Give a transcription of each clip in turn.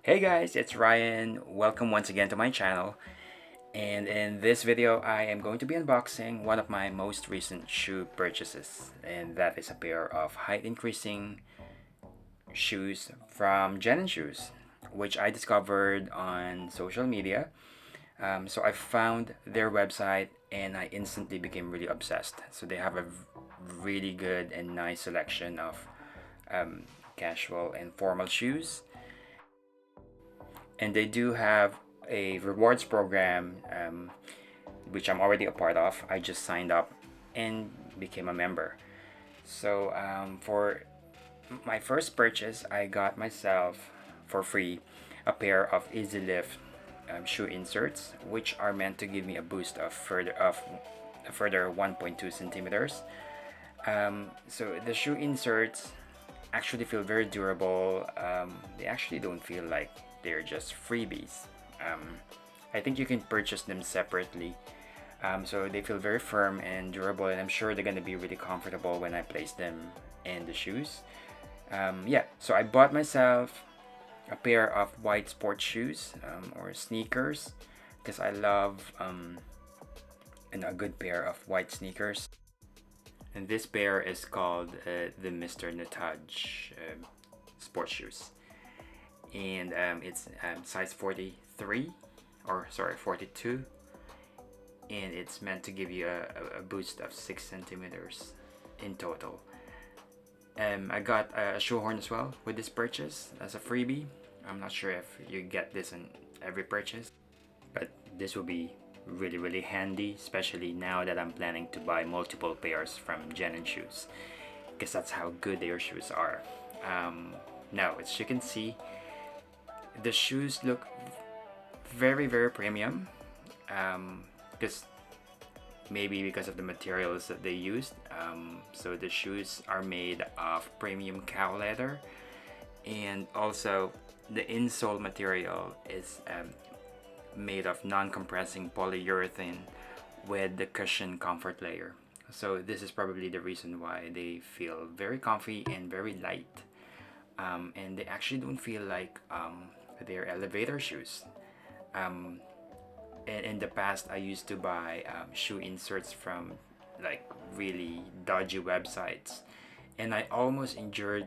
Hey guys, it's Ryan. Welcome once again to my channel. And in this video, I am going to be unboxing one of my most recent shoe purchases. And that is a pair of height increasing shoes from JENNEN shoes, which I discovered on social media. So I found their website and I instantly became really obsessed. So they have a really good and nice selection of um, casual and formal shoes, and they do have a rewards program, which I'm already a part of. I just signed up and became a member. So for my first purchase, I got myself for free a pair of easy lift shoe inserts, which are meant to give me a boost of a further 1.2 centimeters. So the shoe inserts actually feel very durable. They actually don't feel like they're just freebies. I think you can purchase them separately. So they feel very firm and durable, and I'm sure they're going to be really comfortable when I place them in the shoes. Yeah, so I bought myself a pair of white sports shoes, or sneakers, because I love a good pair of white sneakers. And this pair is called the Mr. Nataj sports shoes, and it's size 43, or sorry, 42, and it's meant to give you a boost of 6 centimeters in total. I got a shoehorn as well with this purchase as a freebie. I'm not sure if you get this in every purchase, but this will be really handy, especially now that I'm planning to buy multiple pairs from JENNEN shoes, because that's how good their shoes are. Now, as you can see, the shoes look very premium, because maybe because of the materials that they used. So the shoes are made of premium cow leather, and also the insole material is made of non-compressing polyurethane with the cushion comfort layer. So this is probably the reason why they feel very comfy and very light, and they actually don't feel like they're elevator shoes. In the past, I used to buy shoe inserts from like really dodgy websites, and I almost injured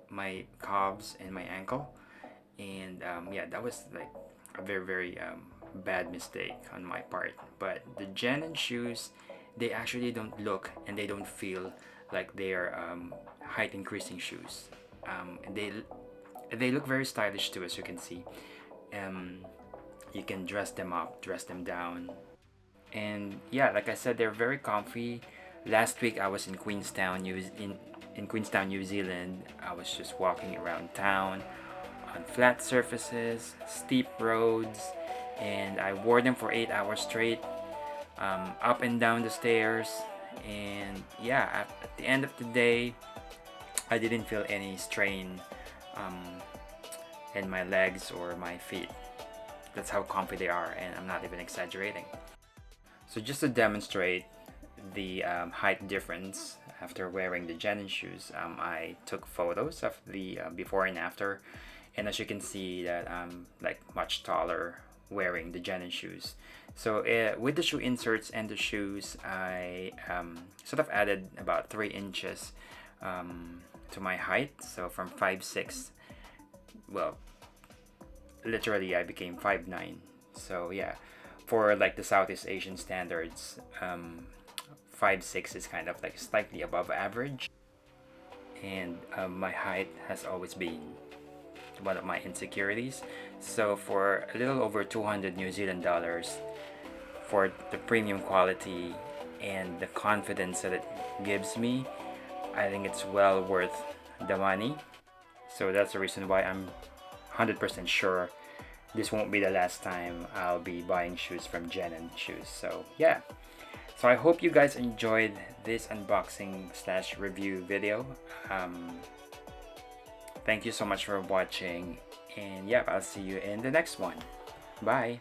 my calves and my ankle. And yeah, that was like a very bad mistake on my part. But the JENNEN shoes, they actually don't look and they don't feel like they're height increasing shoes. And they look very stylish too, as you can see. You can dress them up, dress them down, and yeah, like I said, they're very comfy. Last week I was in Queenstown, New Zealand. I was just walking around town on flat surfaces, steep roads, and I wore them for 8 hours straight, up and down the stairs. And yeah, at the end of the day, I didn't feel any strain in my legs or my feet. That's how comfy they are, and I'm not even exaggerating. So just to demonstrate the height difference after wearing the JENNEN shoes, I took photos of the before and after, and as you can see that I'm like much taller wearing the JENNEN shoes. So with the shoe inserts and the shoes, I sort of added about 3 inches to my height. So from 5'6", well, literally I became 5'9". So yeah, for like the Southeast Asian standards, 5'6" is kind of like slightly above average, and my height has always been one of my insecurities. So for a little over 200 New Zealand dollars, for the premium quality and the confidence that it gives me, I think it's well worth the money. So that's the reason why I'm 100% sure this won't be the last time I'll be buying shoes from JENNEN shoes. So yeah, so I hope you guys enjoyed this unboxing slash review video. Thank you so much for watching, and yeah, I'll see you in the next one. Bye.